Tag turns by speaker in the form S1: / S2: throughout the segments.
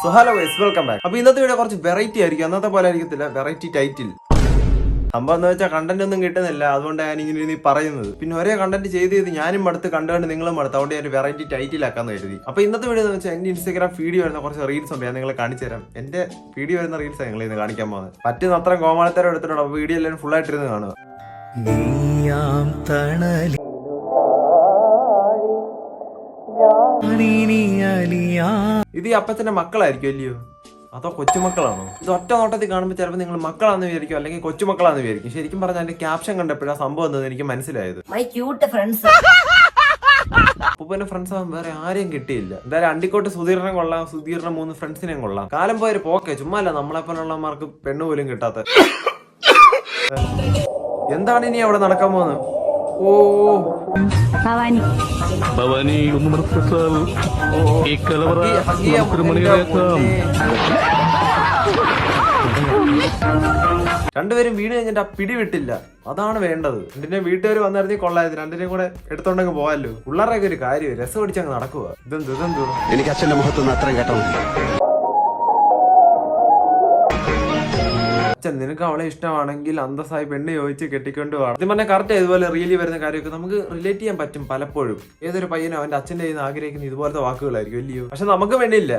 S1: So hello guys, welcome back. അപ്പൊ ഇന്നത്തെ video കുറച്ച് വെറൈറ്റി ആയിരിക്കും, അന്നത്തെ പോലെ ആയിരിക്കത്തില്ല. വെറൈറ്റി ടൈറ്റിൽ സംഭവം എന്ന് വെച്ചാൽ കണ്ടന്റ് ഒന്നും കിട്ടുന്നില്ല, അതുകൊണ്ട് ഞാൻ ഇങ്ങനെ പറയുന്നത്. പിന്നെ ഒരേ കണ്ടന്റ് ചെയ്ത് ഞാനും അടുത്ത് കണ്ടുകൊണ്ട് നിങ്ങളും അടുത്ത്, അതുകൊണ്ട് ഞാൻ വെറൈറ്റി ടൈറ്റിൽ ആക്കാന്ന് കരുതി. അപ്പൊ ഇന്നത്തെ വീഡിയോ എന്ന് വെച്ചാൽ എന്റെ ഇൻസ്റ്റാഗ്രാം ഫീഡിയോ വരുന്ന കുറച്ച് റീൽസ് ഉണ്ട്, ഞാൻ നിങ്ങളെ കാണിച്ചു തരാം. എന്റെ ഫീഡിയോ വരുന്ന റീൽസ് നിങ്ങൾ ഇന്ന് കാണിക്കാൻ പോകുന്നത്. പറ്റുന്ന അത്ര കോമാളിത്തരം എടുത്തിട്ടുണ്ട്. അപ്പൊ വീഡിയോ എല്ലാവരും ഫുൾ ആയിട്ടിരുന്ന് കാണുക. ഇത് ഈ അപ്പച്ചന്റെ മക്കളായിരിക്കും അല്ലയോ, അതോ കൊച്ചുമക്കളാണോ? ഇത് ഒറ്റ നോട്ടത്തിൽ കാണുമ്പോൾ ചിലപ്പോൾ നിങ്ങൾ മക്കളാന്ന് വിചാരിക്കും, അല്ലെങ്കിൽ കൊച്ചുമക്കളാന്ന് വിചാരിക്കും. ശരിക്കും പറഞ്ഞാൽ എന്റെ ക്യാപ്ഷൻ കണ്ടപ്പോഴാ സംഭവം എന്താണെന്ന് എനിക്ക് മനസ്സിലായത്. അപ്പൂപ്പന്റെ ഫ്രണ്ട്സ് ആവാൻ വേറെ ആരെയും കിട്ടിയില്ല. എന്തായാലും അണ്ടിക്കോട്ട് സുധീറിനെ കൊള്ളാം, സുധീറിന്റെ 3 ഫ്രണ്ട്സിനെയും കൊള്ളാം. കാലം പോയൊരു പോക്കെ, ചുമ്മാല്ല നമ്മളെപ്പോലുള്ളമാർക്ക് പെണ്ണു പോലും കിട്ടാത്ത. എന്താണ് ഇനി അവിടെ നടക്കാൻ പോകുന്നത്? ഓ രണ്ടുപേരും വീട് കഴിഞ്ഞിട്ട് ആ പിടി വിട്ടില്ല, അതാണ് വേണ്ടത്. രണ്ടിനെ വീട്ടുകാർ വന്നിറങ്ങി കൊള്ളായത്, രണ്ടിനെയും കൂടെ എടുത്തോണ്ടങ്ങ് പോവാല്ലോ. പിള്ളേരുടെയൊക്കെ ഒരു കാര്യം രസം പിടിച്ചങ്ങ് നടക്കുക. ഇതെന്തോ
S2: എനിക്ക് അച്ഛന്റെ മുഖത്തൊന്നും അത്രയും കേട്ടോ.
S1: നിനക്ക് അവളെ ഇഷ്ടമാണെങ്കിൽ അന്തസ്സായി പെണ്ണ് ചോദിച്ച് കെട്ടിക്കൊണ്ട് പോകണം. ഇത് പറഞ്ഞാൽ കറക്റ്റ് ഇതുപോലെ റിയലി വരുന്ന കാര്യമൊക്കെ നമുക്ക് റിലേറ്റ് ചെയ്യാൻ പറ്റും പലപ്പോഴും. ഏതൊരു പയ്യനും അവന്റെ അച്ഛൻ്റെ കയ്യിൽ നിന്ന് ആഗ്രഹിക്കുന്ന ഇതുപോലത്തെ വാക്കുകളായിരിക്കും അല്ലയോ. പക്ഷെ നമുക്ക് വേണ്ടിയില്ല.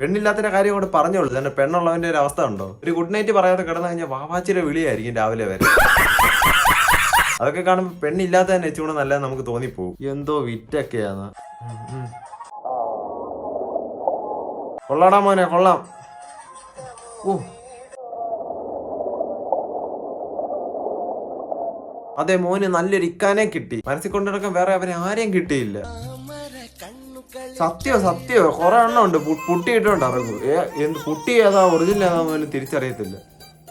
S1: പെണ്ണില്ലാത്തിന്റെ കാര്യം കൊണ്ട് പറഞ്ഞോളൂ. തന്നെ പെണ്ണുള്ളവന്റെ ഒരു അവസ്ഥ ഉണ്ടോ? ഒരു ഗുഡ് നൈറ്റ് പറയാതെ കിടന്നു കഴിഞ്ഞാൽ വാവാച്ചിയുടെ വിളിയായിരിക്കും രാവിലെ വരെ. അതൊക്കെ കാണുമ്പോ പെണ്ണില്ലാത്ത തന്നെ വെച്ചുകൊണ്ട് നല്ലത് നമുക്ക് തോന്നിപ്പോവും. എന്തോ വിറ്റൊക്കെയാണ്. കൊള്ളാടാ മോനെ, കൊള്ളാം. ഓ അതെ, മോന് നല്ലൊരു ഇക്കാനെ കിട്ടി. മനസ്സിൽ കൊണ്ടിടക്കാൻ വേറെ അവരെ ആരെയും കിട്ടിയില്ല. സത്യോ കുറെ എണ്ണം ഉണ്ട് പുട്ടിയിട്ടുണ്ട് ഇറങ്ങും. എന്ത് പുട്ടി ഏതാ ഒറിജിനൽ ഏതാന്ന് പോലും തിരിച്ചറിയത്തില്ല.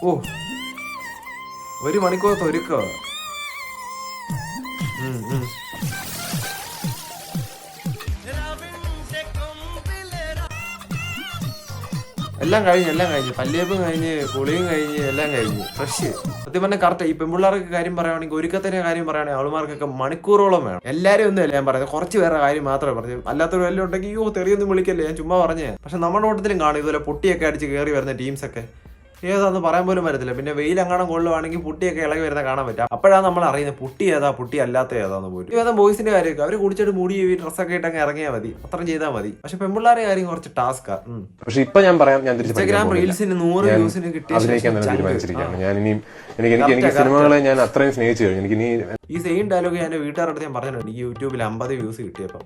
S1: ഓ 1 മണിക്കൂർ ഒരുക്കോ. എല്ലാം കഴിഞ്ഞു പല്ലിയപ്പും കഴിഞ്ഞ് കുളിയും കഴിഞ്ഞ് എല്ലാം കഴിഞ്ഞ് ഫ്രഷ്. സത്യം പറഞ്ഞാൽ കറക്റ്റ്. ഈ പെൺപിള്ളേർക്ക് കാര്യം പറയുകയാണെങ്കിൽ, ഒരുക്കത്തിന്റെ കാര്യം പറയുകയാണെങ്കിൽ അവളുമാർക്കൊക്കെ മണിക്കൂറോളം വേണം. എല്ലാവരും ഒന്നും അല്ല ഞാൻ പറയുന്നത്, കുറച്ച് പേരുടെ കാര്യം മാത്രമേ പറഞ്ഞു. അല്ലാത്തൊരു വല്ലതും ഉണ്ടെങ്കിൽ തെറിയൊന്നും വിളിക്കല്ലേ, ഞാൻ ചുമ്മാ പറഞ്ഞേ. പക്ഷെ നമ്മുടെ കൂട്ടത്തിലും കാണും ഇതുപോലെ പൊട്ടിയൊക്കെ അടിച്ച് കയറി വരുന്ന ടീംസൊക്കെ. ഏതാന്ന് പറയാൻ പോലും വരത്തില്ല. പിന്നെ വെയിലെങ്ങാണം കൊള്ളുവാണെങ്കിൽ പുട്ടിയൊക്കെ ഇളകി വരുന്ന കാണാൻ പറ്റും. അപ്പോഴാണ് നമ്മൾ അറിയുന്നത് പുട്ടി ഏതാ പുട്ടി അല്ലാത്ത ഏതാന്ന് പോലും. ഏതാ ബോയ്സിന്റെ കാര്യമൊക്കെ അവർ കുടിച്ചിട്ട് മുടി ഡ്രസ്സൊക്കെ ഇട്ടങ്ങ് ഇറങ്ങിയാൽ മതി, അത്രയും ചെയ്താൽ മതി. പക്ഷെ പെൺപിള്ളേരെ കാര്യം കുറച്ച് ടാസ്കാ.
S3: പക്ഷെ ഇപ്പൊ ഞാൻ പറയാം, ഞാൻ
S1: ഇൻസ്റ്റാഗ്രാം റീൽസിന് 100 വ്യൂസിന് കിട്ടിയ
S3: എനിക്ക് സിനിമകളെ ഞാൻ അത്രയും സ്നേഹിച്ചു കഴിഞ്ഞു. എനിക്ക്
S1: ഈ സെയിം ഡയലോഗ് ഞാൻ വീട്ടുകാരുടെ ഞാൻ പറഞ്ഞിട്ടുണ്ട്. ഈ യൂട്യൂബിൽ 50 വ്യൂസ് കിട്ടിയപ്പം,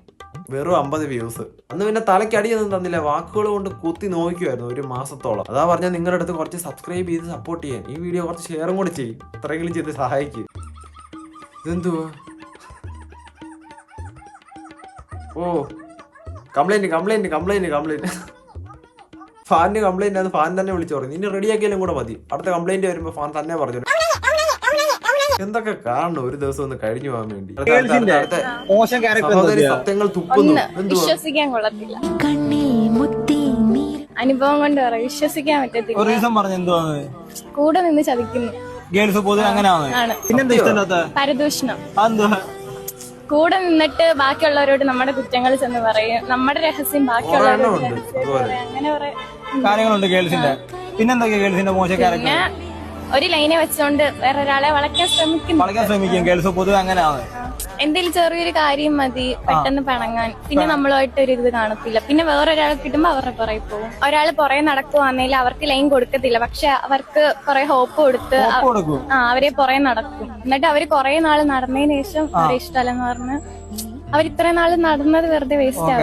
S1: വെറും 50 വ്യൂസ്. അന്ന് പിന്നെ തലയ്ക്കടിയൊന്നും തന്നില്ല, വാക്കുകൾ കൊണ്ട് കുത്തി നോക്കുമായിരുന്നു 1 മാസത്തോളം. അതാ പറഞ്ഞാൽ നിങ്ങളുടെ അടുത്ത് കുറച്ച് സബ്സ്ക്രൈബ് ചെയ്ത് സപ്പോർട്ട് ചെയ്യാൻ, ഈ വീഡിയോ കുറച്ച് ഷെയറും കൂടി ചെയ്യും, അത്രയെങ്കിലും ചെയ്ത് സഹായിക്കും. ഇതെന്തുവാ? ഓ കംപ്ലൈന്റ് ഫാനിന് കംപ്ലൈന്റ് ആണ്. ഫാൻ തന്നെ വിളിച്ചു പറഞ്ഞു ഇനി റെഡിയാക്കിയാലും കൂടെ മതി. അടുത്ത കംപ്ലൈന്റ് വരുമ്പോ ഫാൻ തന്നെ പറഞ്ഞു. എന്തൊക്കെ കാണണം ഒരു ദിവസം ഒന്ന് കഴിഞ്ഞു പോകാൻ വേണ്ടി. സത്യങ്ങൾ തുപ്പുന്നു.
S4: വിശ്വസിക്കാൻ കൊള്ളത്തില്ല. അനുഭവം കൊണ്ട് പറയാം, വിശ്വസിക്കാൻ പറ്റത്തില്ല. കൂടെ നിന്ന് ചതിക്കുന്നു. പരദൂഷണം. കൂടെ നിന്നിട്ട് ബാക്കിയുള്ളവരോട് നമ്മുടെ കുറ്റങ്ങൾ ചെന്ന് പറയും, നമ്മുടെ രഹസ്യം ബാക്കിയുള്ളവരോട് അങ്ങനെ
S5: കാര്യങ്ങളുണ്ട് ഗേൾസിന്റെ. പിന്നെന്തൊക്കെയാ ഗേൾസിന്റെ മോശം
S4: പിന്നെ ഒരു ലൈനെ വെച്ചോണ്ട് വേറൊരാളെ വളയ്ക്കാൻ ശ്രമിക്കും.
S5: ഗേൾസ് പൊതുവെ അങ്ങനെയാണ്.
S4: എന്തെങ്കിലും ചെറിയൊരു കാര്യം മതി പെട്ടെന്ന് പിണങ്ങാൻ. പിന്നെ നമ്മളുമായിട്ട് ഒരു ഇത് കാണത്തില്ല. പിന്നെ വേറൊരാളെ കിട്ടുമ്പോ അവരുടെ പുറകെ പോകും. ഒരാൾ പുറകെ നടക്കുവാണെങ്കിൽ അവർക്ക് ലൈൻ കൊടുക്കത്തില്ല, പക്ഷെ അവർക്ക് കുറെ ഹോപ്പ് കൊടുത്ത് അവരെ പുറകെ നടക്കും. എന്നിട്ട് അവര് കുറെ നാള് നടന്നതിന് ശേഷം അവരെ ഇഷ്ടമല്ലെന്ന് പറഞ്ഞ് അവർ ഇത്രയും നാള് നടന്നത് വെറുതെ വേസ്റ്റ് ആവും.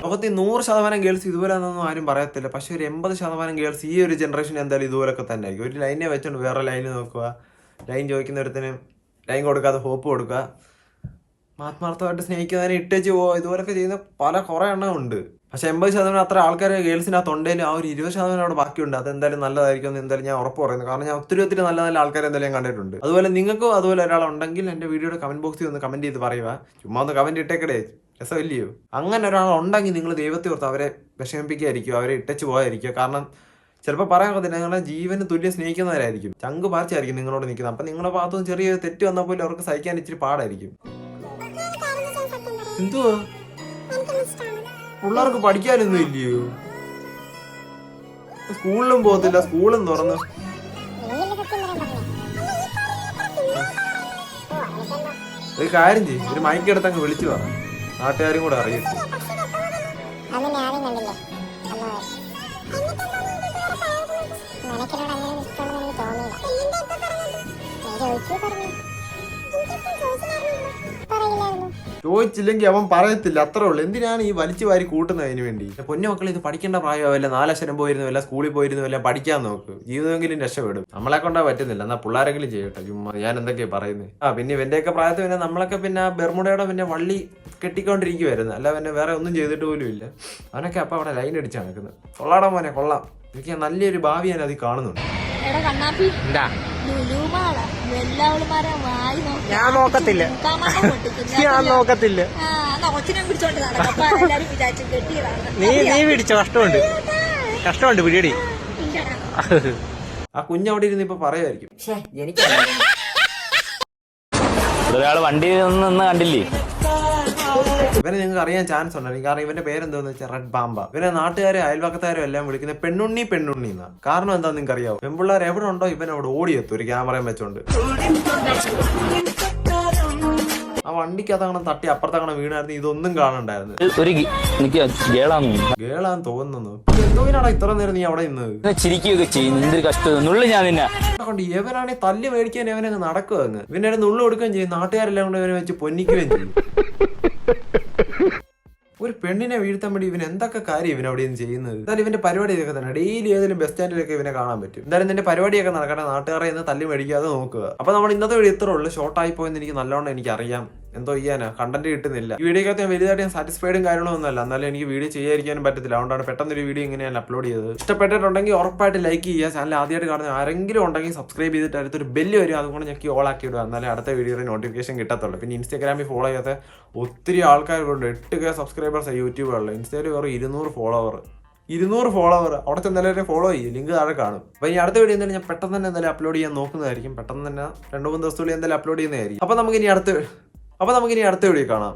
S1: ലോകത്തിൽ 100% ഗേൾസ് ഇതുപോലെ ഒന്നും ആരും പറയത്തില്ല. പക്ഷെ ഒരു 80% ഗേൾസ് ഈ ഒരു ജനറേഷൻ എന്തായാലും ഇതുപോലൊക്കെ തന്നെ ആയിരിക്കും. ഒരു ലൈനെ വെച്ചോണ്ട് വേറെ ലൈന് നോക്കുക, ലൈൻ ചോദിക്കുന്നവരത്തിന് ലൈൻ കൊടുക്കാതെ ഹോപ്പ് കൊടുക്കുക, ആത്മാർത്ഥമായിട്ട് സ്നേഹിക്കുന്നതിനെ ഇട്ടേച്ച് പോവുക. ഇതുപോലൊക്കെ ചെയ്യുന്ന കുറെ എണ്ണം ഉണ്ട്. പക്ഷെ 80% അത്ര ആൾക്കാർ ഗേൾസിനകത്ത് ഉണ്ടെങ്കിലും ആ ഒരു 20% അവിടെ ബാക്കിയുണ്ട്. അതെന്തായാലും നല്ലതായിരിക്കും എന്ന് എന്തായാലും ഞാൻ ഉറപ്പ് പറയുന്നു. കാരണം ഞാൻ ഒത്തിരി നല്ല നല്ല ആൾക്കാരെ എന്തായാലും ഞാൻ കണ്ടിട്ടുണ്ട്. അതുപോലെ നിങ്ങൾക്കും അതുപോലെ ഒരാളുണ്ടെങ്കിൽ എൻ്റെ വീഡിയോയുടെ കമന്റ് ബോക്സിൽ ഒന്ന് കമന്റ് ചെയ്ത് പറയുക. ചുമ്മാ ഒന്ന് കമന്റ് ഇട്ടേക്കടേ, രസമില്ലയോ? അങ്ങനെ ഒരാളുണ്ടെങ്കിൽ നിങ്ങൾ ദൈവത്തെ ഓർത്ത് അവരെ വിഷമിപ്പിക്കാതിരിക്കും, അവരെ ഇട്ടച്ച് പോകാതിരിക്കുക. കാരണം ചിലപ്പോൾ പറയാൻ പറ്റില്ല, നിങ്ങളെ ജീവന് തുല്യം സ്നേഹിക്കുന്നവരായിരിക്കും, ചങ്ക് പാർച്ചായിരിക്കും നിങ്ങളോട് നിൽക്കുന്നത്. അപ്പം നിങ്ങളുടെ ഭാഗത്തുനിന്ന് ചെറിയ തെറ്റ് വന്നാൽ പോലും അവർക്ക് സഹിക്കാൻ ഇച്ചിരി പാടായിരിക്കും. എന്തുവാ പിള്ളേർക്ക് പഠിക്കാനൊന്നും ഇല്ലയോ? സ്കൂളിലും പോകത്തില്ല, സ്കൂളും തുറന്നു. ഒരു കാര്യം ചെയ്യും, ഒരു മൈക്കെടുത്ത് അങ്ങ് വിളിച്ചു പറ, നാട്ടുകാരും കൂടെ അറിയട്ടെ. ചോദിച്ചില്ലെങ്കിൽ അവൻ പറയത്തില്ല, അത്രേ ഉള്ളൂ. എന്തിനാണ് ഈ വലിച്ചു വാരി കൂട്ടുന്നതിന് വേണ്ടി? പൊന്നു മക്കൾ, ഇത് പഠിക്കേണ്ട പ്രായമല്ല. 4 അക്ഷരം പോയിരുന്നില്ല, സ്കൂളിൽ പോയിരുന്നില്ല, പഠിക്കാൻ നോക്ക്, ജീവിതമെങ്കിലും രക്ഷപ്പെടും. നമ്മളെ കൊണ്ടാ പറ്റുന്നില്ല, എന്നാ പിള്ളേരെങ്കിലും ചെയ്യട്ടെ. ചുമ്മാ ഞാൻ എന്തൊക്കെയാ പറയുന്നത്. പിന്നെ ഇവന്റെയൊക്കെ പ്രായത്തിൽ പിന്നെ നമ്മളൊക്കെ പിന്നെ ബെർമുടയുടെ പിന്നെ വള്ളി കെട്ടിക്കൊണ്ടിരിക്കുവായിരുന്നു, അല്ല പിന്നെ വേറെ ഒന്നും ചെയ്തിട്ട് പോലും ഇല്ല. അവനൊക്കെ അപ്പൊ അവിടെ ലൈൻ അടിച്ചാണ് നിൽക്കുന്നത്. കൊള്ളാടാ മോനെ, കൊള്ളാം. എനിക്ക് നല്ലൊരു ഭാവി ഞാൻ അതിൽ കാണുന്നുണ്ട്.
S5: ഞാൻ നോക്കത്തില്ല, ഞാൻ നോക്കത്തില്ല. നീ പിടിച്ചോ, കഷ്ടമുണ്ട് പിടിയടി.
S1: ആ കുഞ്ഞവിടെ ഇരുന്ന് ഇപ്പൊ പറയുമായിരിക്കും,
S6: ഒരാൾ വണ്ടിയിൽ നിന്ന് കണ്ടില്ലേ?
S1: ഇവനെ നിങ്ങൾക്ക് അറിയാൻ ചാൻസ് ഉണ്ടായിരുന്നു. കാരണം ഇവന്റെ പേരെന്താന്ന് വെച്ചാൽ റെഡ് ബാമ്പ. ഇവനെ നാട്ടുകാരും അയൽവക്കത്താരും എല്ലാം വിളിക്കുന്നത് പെണ്ണുണ്ണി എന്നാ. കാരണം എന്താ നിങ്ങൾക്ക് അറിയാവോ? പെൺപിള്ളേർ എവിടെ ഉണ്ടോ ഇവൻ അവിടെ ഓടിയെത്തും ഒരു ക്യാമറയും വെച്ചോണ്ട്. ആ വണ്ടിക്കകത്തങ്ങനെ തട്ടി അപ്പുറത്തങ്ങനെ വീണായിരുന്നു, ഇതൊന്നും കാണണ്ടായിരുന്നു. ഗേളാന്ന് തോന്നുന്നു. എന്തോനാണ് ഇത്ര നേരം നീ അവിടെ നിന്ന്
S6: ചിരിക്കുകയൊക്കെ ചെയ്യുന്നു? കഷ്ടം ഞാൻ നിന്നെ
S1: കൊണ്ട് ഇവനാണെങ്കിൽ തല്ല് മേടിക്കാൻ ഇവനെ നടക്കുക അങ്ങ്. ഇവനെ നുള്ളു കൊടുക്കുകയും ചെയ്യും, നാട്ടുകാരെല്ലാം കൊണ്ട് ഇവനെ വെച്ച് പൊന്നിക്കുകയും ചെയ്യും. ഒരു പെണ്ണിനെ വീഴ്ത്താൻ വേണ്ടി ഇവൻ എന്തൊക്കെ കാര്യം ഇവനവിടെ ചെയ്യുന്നത്? എന്തായാലും ഇവന്റെ പരിപാടി ഇതൊക്കെ തന്നെ. ഡെയിലി ഏതെങ്കിലും ബസ് സ്റ്റാൻഡിലൊക്കെ ഇവനെ കാണാൻ പറ്റും. എന്തായാലും നിന്റെ പരിപാടിയൊക്കെ നടക്കട്ടെ, നാട്ടുകാരെ ഇന്ന് തല്ലി മേടിക്കാതെ നോക്കുക. അപ്പൊ നമ്മൾ ഇന്നത്തെ വീഡിയോ ഇത്രേ ഉള്ളൂ. ഷോർട്ടായി പോയെന്ന് എനിക്ക് നല്ലോണം എനിക്കറിയാം. എന്തോ ചെയ്യാനാ, കണ്ടന്റ് കിട്ടുന്നില്ല. ഈ വീഡിയോക്കകത്ത് ഞാൻ വലുതായിട്ട് ഞാൻ സാറ്റിസ്ഫൈഡും കാര്യങ്ങളൊന്നുമല്ല, എന്നാലും എനിക്ക് വീഡിയോ ചെയ്യാതിരിക്കാനും പറ്റത്തില്ല. അതുകൊണ്ടാണ് പെട്ടെന്നൊരു വീഡിയോ ഇങ്ങനെയാണ് അപ്ലോഡ് ചെയ്തത്. ഇഷ്ടപ്പെട്ടിട്ടുണ്ടെങ്കിൽ ഉറപ്പായിട്ട് ലൈക്ക് ചെയ്യുക. ചാനൽ ആദ്യമായിട്ട് കാണുന്ന ആരെങ്കിലും ഉണ്ടെങ്കിൽ സബ്സ്ക്രൈബ് ചെയ്തിട്ട് അടുത്തൊരു ബെല്ല് വരും, അതുകൊണ്ട് ഞെക്കി ഓൾ ആക്കി ഇടുക. എന്നാലേ അടുത്ത വീഡിയോയുടെ നോട്ടിഫിക്കേഷൻ കിട്ടത്തുള്ളൂ. പിന്നെ ഇൻസ്റ്റാഗ്രാമിൽ ഫോളോ ചെയ്യാത്ത ഒത്തിരി ആൾക്കാരുണ്ട്. 8K subscribers യൂട്യൂബുകളിൽ. ഇൻസ്റ്റയിൽ വേറെ 200 ഫോളോവർ. അവിടെ ചെന്നാലും ഫോളോ ചെയ്യും, ലിങ്ക് താഴെ കാണും. അപ്പൊ ഈ അടുത്ത വീഡിയോ എന്തായാലും ഞാൻ പെട്ടെന്ന് തന്നെ എന്തായാലും അപ്ലോഡ് ചെയ്യാൻ നോക്കുന്നതായിരിക്കും. പെട്ടെന്ന് തന്നെ 2-3 ദിവസത്തിനുള്ളിൽ എന്തായാലും അപ്ലോഡ് ചെയ്യുന്നതായിരിക്കും. അപ്പൊ നമുക്കിനി അടുത്ത വീഡിയോ കാണാം.